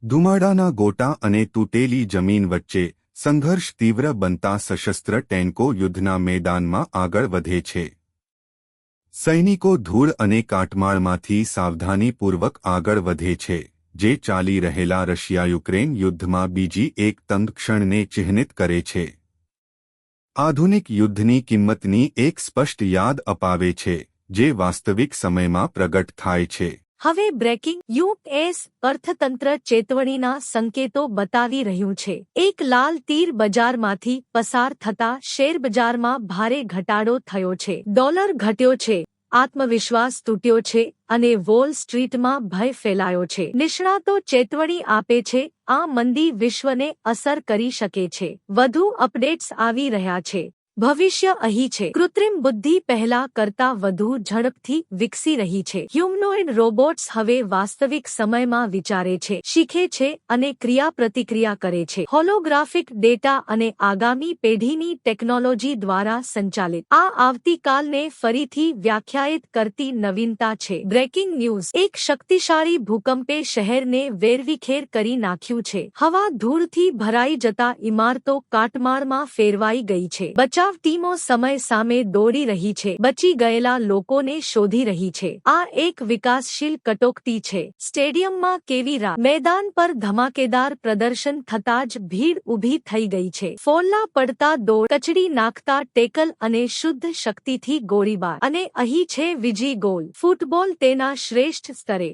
ધુમાડાના ગોટા અને તૂટેલી જમીન વચ્ચે સંઘર્ષ તીવ્ર બનતા સશસ્ત્ર ટેન્કો યુદ્ધના મેદાનમાં આગળ વધે છે. સૈનિકો ધૂળ અને કાટમાળમાંથી સાવધાનીપૂર્વક આગળ વધે છે, જે ચાલી રહેલા રશિયા-યુક્રેન યુદ્ધમાં બીજી એક તંગ ક્ષણને ચિહ્નિત કરે છે. આધુનિક યુદ્ધની કિંમતની એક સ્પષ્ટ યાદ અપાવે છે, જે વાસ્તવિક સમયમાં પ્રગટ થાય છે. હવે બ્રેકિંગ યુએસ અર્થતંત્ર ચેતવણીના સંકેતો બતાવી રહ્યું છે. એક લાલ તીર બજારમાંથી પસાર થતા શેરબજારમાં ભારે ઘટાડો થયો છે. ડોલર ઘટ્યો છે, આત્મવિશ્વાસ તૂટ્યો છે અને વોલ સ્ટ્રીટમાં ભય ફેલાયો છે. નિષ્ણાતો ચેતવણી આપે છે, આ મંદી વિશ્વને અસર કરી શકે છે. વધુ અપડેટ્સ આવી રહ્યા છે. ભવિષ્ય અહીં છે. કૃત્રિમ બુદ્ધિ પહેલા કરતાં વધુ ઝડપથી વિકસી રહી છે. હ્યુમનોઇડ રોબોટ્સ હવે વાસ્તવિક સમયમાં વિચારે છે, શીખે છે અને ક્રિયાપ્રતિક્રિયા કરે છે. હોલોગ્રાફિક ડેટા અને આગામી પેઢીની ટેકનોલોજી દ્વારા સંચાલિત આ આવતીકાલને ફરીથી વ્યાખ્યાયિત કરતી નવીનતા છે. Breaking news. એક શક્તિશાળી ભૂકંપે શહેરને વેરવિખેર કરી નાખ્યું છે. હવા ધૂળથી ભરાઈ જતા ઇમારતો કાટમાળમાં ફેરવાઈ ગઈ છે. બચાવ ટીમો સમય સામે દોડી રહી છે, બચી ગયેલા લોકોને શોધી રહી છે. આ એક વિકાસશીલ કટોકટી છે. સ્ટેડિયમમાં કેવી રાત. મેદાન પર ધમાકેદાર પ્રદર્શન થતાં જ ભીડ ઊભી થઈ ગઈ છે. ફોલ્લા પડતા દોડ, કચડી નાખતા ટેકલ અને શુદ્ધ શક્તિથી ગોળીબાર. અને અહીં છે વિજી ગોલ. ફૂટબોલ તેના શ્રેષ્ઠ સ્તરે.